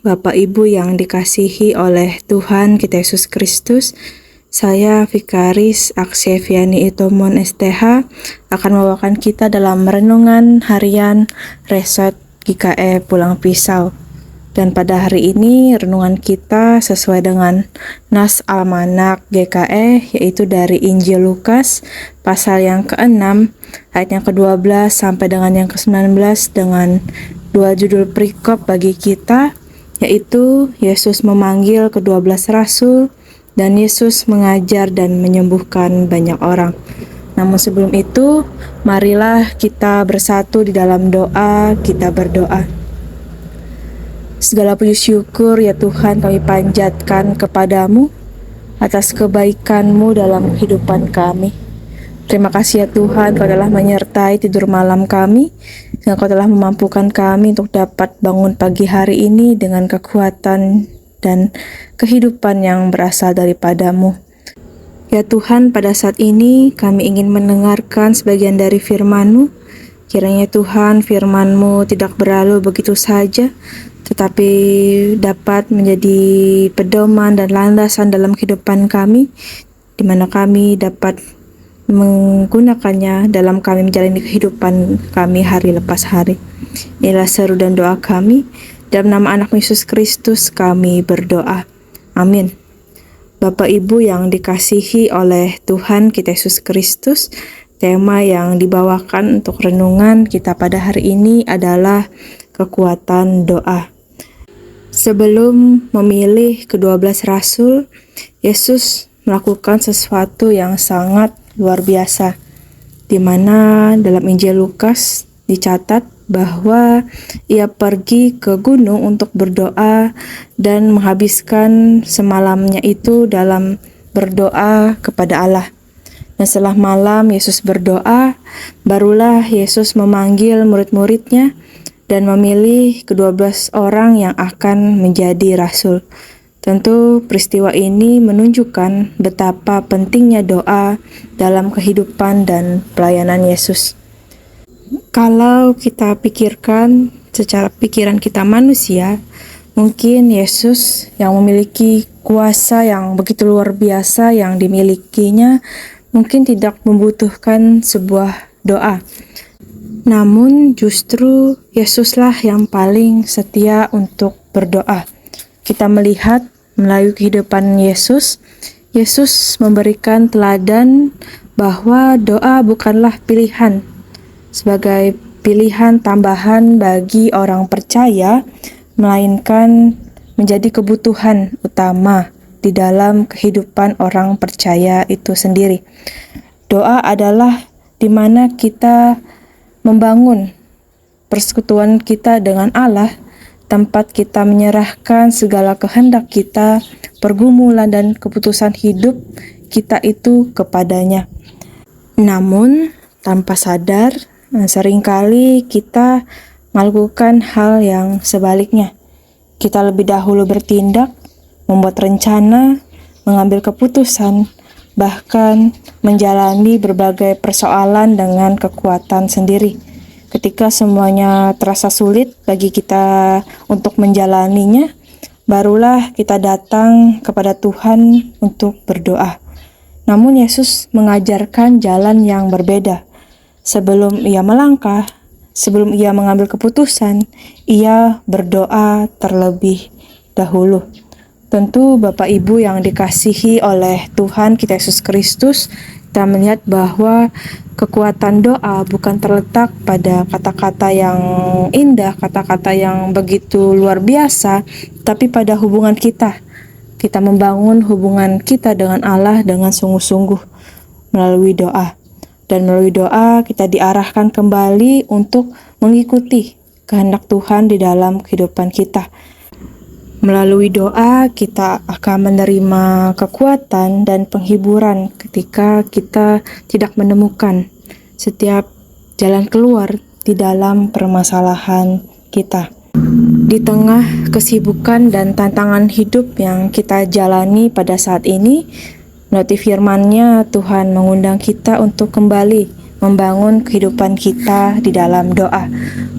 Bapak Ibu yang dikasihi oleh Tuhan kita Yesus Kristus, saya Vikaris Aksyeviani Itomon STH akan membawakan kita dalam renungan harian Resort GKE Pulang Pisau. Dan pada hari ini renungan kita sesuai dengan Nas Almanak GKE, yaitu dari Injil Lukas pasal yang ke-6 ayat yang ke-12 sampai dengan yang ke-19 dengan dua judul perikop bagi kita, yaitu Yesus memanggil ke-12 rasul dan Yesus mengajar dan menyembuhkan banyak orang. Namun sebelum itu, marilah kita bersatu di dalam doa. Kita berdoa. Segala puji syukur ya Tuhan kami panjatkan kepadamu atas kebaikan-Mu dalam kehidupan kami. Terima kasih ya Tuhan, Kau telah menyertai tidur malam kami, dan Kau telah memampukan kami untuk dapat bangun pagi hari ini dengan kekuatan dan kehidupan yang berasal daripada-Mu. Ya Tuhan, pada saat ini kami ingin mendengarkan sebagian dari firman-Mu. Kiranya Tuhan, firman-Mu tidak berlalu begitu saja, tetapi dapat menjadi pedoman dan landasan dalam kehidupan kami, di mana kami dapat menggunakannya dalam kami menjalani kehidupan kami hari lepas hari. Inilah seru dan doa kami, dalam nama anak Yesus Kristus kami berdoa. Amin. Bapak Ibu yang dikasihi oleh Tuhan kita Yesus Kristus, tema yang dibawakan untuk renungan kita pada hari ini adalah kekuatan doa. Sebelum memilih ke-12 rasul, Yesus melakukan sesuatu yang sangat luar biasa, di mana dalam Injil Lukas dicatat bahwa ia pergi ke gunung untuk berdoa dan menghabiskan semalamnya itu dalam berdoa kepada Allah. Dan setelah malam Yesus berdoa, barulah Yesus memanggil murid-muridnya dan memilih ke-12 orang yang akan menjadi rasul. Tentu peristiwa ini menunjukkan betapa pentingnya doa dalam kehidupan dan pelayanan Yesus. Kalau kita pikirkan secara pikiran kita manusia, mungkin Yesus yang memiliki kuasa yang begitu luar biasa yang dimilikinya mungkin tidak membutuhkan sebuah doa. Namun justru Yesuslah yang paling setia untuk berdoa. Kita melihat melalui kehidupan Yesus, Yesus memberikan teladan bahwa doa bukanlah pilihan sebagai pilihan tambahan bagi orang percaya, melainkan menjadi kebutuhan utama di dalam kehidupan orang percaya itu sendiri. Doa adalah di mana kita membangun persekutuan kita dengan Allah, tempat kita menyerahkan segala kehendak kita, pergumulan dan keputusan hidup kita itu kepadanya. Namun, tanpa sadar, seringkali kita melakukan hal yang sebaliknya. Kita lebih dahulu bertindak, membuat rencana, mengambil keputusan, bahkan menjalani berbagai persoalan dengan kekuatan sendiri. Ketika semuanya terasa sulit bagi kita untuk menjalaninya, barulah kita datang kepada Tuhan untuk berdoa. Namun Yesus mengajarkan jalan yang berbeda. Sebelum ia melangkah, sebelum ia mengambil keputusan, ia berdoa terlebih dahulu. Tentu Bapak Ibu yang dikasihi oleh Tuhan kita Yesus Kristus, kita melihat bahwa kekuatan doa bukan terletak pada kata-kata yang indah, kata-kata yang begitu luar biasa, tapi pada hubungan kita. Kita membangun hubungan kita dengan Allah dengan sungguh-sungguh melalui doa. Dan melalui doa kita diarahkan kembali untuk mengikuti kehendak Tuhan di dalam kehidupan kita. Melalui doa kita akan menerima kekuatan dan penghiburan ketika kita tidak menemukan setiap jalan keluar di dalam permasalahan kita. Di tengah kesibukan dan tantangan hidup yang kita jalani pada saat ini, melalui firman-Nya Tuhan mengundang kita untuk kembali membangun kehidupan kita di dalam doa.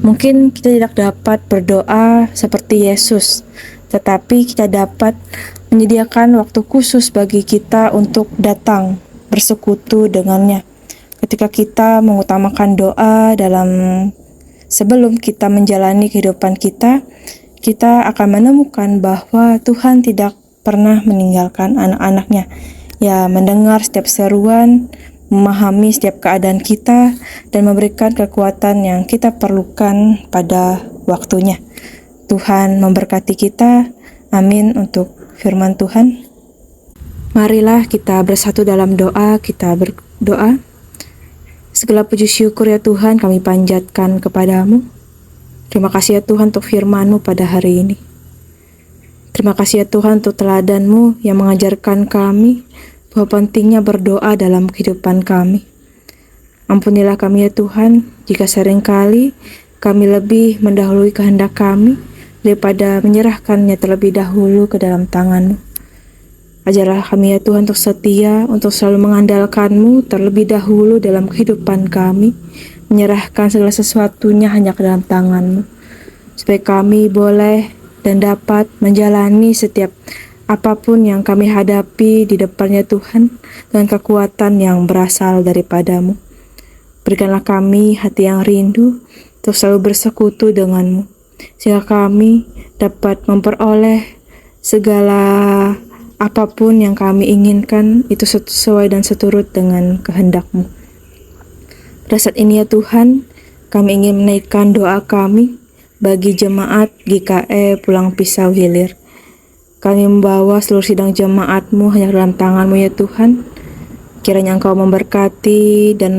Mungkin kita tidak dapat berdoa seperti Yesus, tetapi kita dapat menyediakan waktu khusus bagi kita untuk datang bersekutu dengannya. Ketika kita mengutamakan doa sebelum kita menjalani kehidupan kita, kita akan menemukan bahwa Tuhan tidak pernah meninggalkan anak-anaknya. Ya, mendengar setiap seruan, memahami setiap keadaan kita, dan memberikan kekuatan yang kita perlukan pada waktunya. Tuhan memberkati kita. Amin untuk firman Tuhan. Marilah kita bersatu dalam doa, kita berdoa. Segala puji syukur ya Tuhan kami panjatkan kepadamu. Terima kasih ya Tuhan untuk firman-Mu pada hari ini. Terima kasih ya Tuhan untuk teladan-Mu yang mengajarkan kami bahwa pentingnya berdoa dalam kehidupan kami. Ampunilah kami ya Tuhan, jika seringkali kami lebih mendahului kehendak kami daripada menyerahkannya terlebih dahulu ke dalam tangan-Mu. Ajarlah kami ya Tuhan untuk setia, untuk selalu mengandalkan-Mu terlebih dahulu dalam kehidupan kami, menyerahkan segala sesuatunya hanya ke dalam tangan-Mu, supaya kami boleh dan dapat menjalani setiap apapun yang kami hadapi di depannya Tuhan dengan kekuatan yang berasal daripada-Mu. Berikanlah kami hati yang rindu untuk selalu bersekutu dengan-Mu, sehingga kami dapat memperoleh segala apapun yang kami inginkan itu sesuai dan seturut dengan kehendak-Mu. Pada saat ini ya Tuhan, kami ingin menaikkan doa kami bagi jemaat GKE Pulang Pisau Hilir. Kami membawa seluruh sidang jemaat-Mu hanya dalam tangan-Mu ya Tuhan. Kiranya Engkau memberkati dan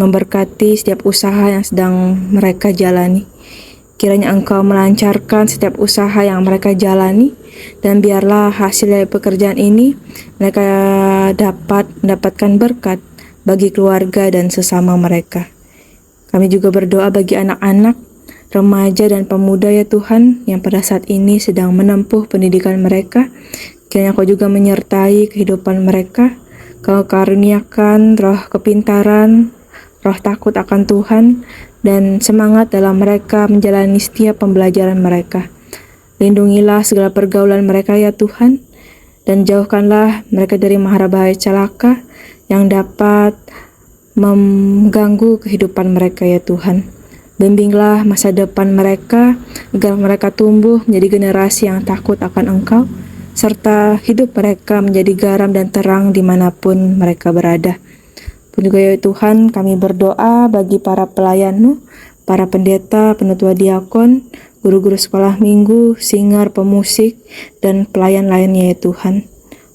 memberkati setiap usaha yang sedang mereka jalani. Kiranya Engkau melancarkan setiap usaha yang mereka jalani, dan biarlah hasil dari pekerjaan ini mereka dapat mendapatkan berkat bagi keluarga dan sesama mereka. Kami juga berdoa bagi anak-anak, remaja dan pemuda ya Tuhan yang pada saat ini sedang menempuh pendidikan mereka. Kiranya Kau juga menyertai kehidupan mereka. Kau karuniakan roh kepintaran, roh takut akan Tuhan, dan semangat dalam mereka menjalani setiap pembelajaran mereka. Lindungilah segala pergaulan mereka ya Tuhan, dan jauhkanlah mereka dari mara bahaya celaka yang dapat mengganggu kehidupan mereka ya Tuhan. Bimbinglah masa depan mereka agar mereka tumbuh menjadi generasi yang takut akan Engkau, serta hidup mereka menjadi garam dan terang dimanapun mereka berada. Pun juga ya Tuhan, kami berdoa bagi para pelayan-Mu, para pendeta, penatua diakon, guru-guru sekolah minggu, singar, pemusik, dan pelayan lainnya ya Tuhan.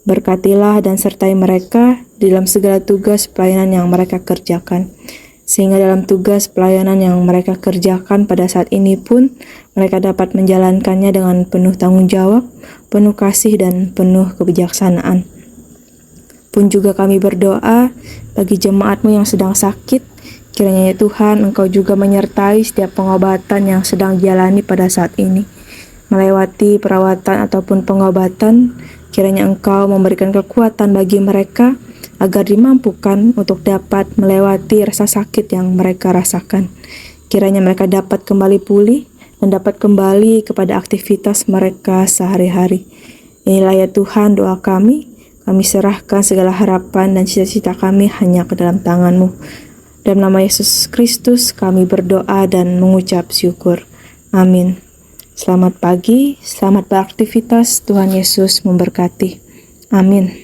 Berkatilah dan sertai mereka dalam segala tugas pelayanan yang mereka kerjakan, sehingga dalam tugas pelayanan yang mereka kerjakan pada saat ini pun mereka dapat menjalankannya dengan penuh tanggung jawab, penuh kasih, dan penuh kebijaksanaan. Pun juga kami berdoa bagi jemaat-Mu yang sedang sakit. Kiranya ya Tuhan, Engkau juga menyertai setiap pengobatan yang sedang jalani pada saat ini. Melewati perawatan ataupun pengobatan, kiranya Engkau memberikan kekuatan bagi mereka agar dimampukan untuk dapat melewati rasa sakit yang mereka rasakan. Kiranya mereka dapat kembali pulih dan dapat kembali kepada aktivitas mereka sehari-hari. Inilah ya Tuhan doa kami. Kami serahkan segala harapan dan cita-cita kami hanya ke dalam tangan-Mu. Dalam nama Yesus Kristus kami berdoa dan mengucap syukur. Amin. Selamat pagi, selamat beraktivitas. Tuhan Yesus memberkati. Amin.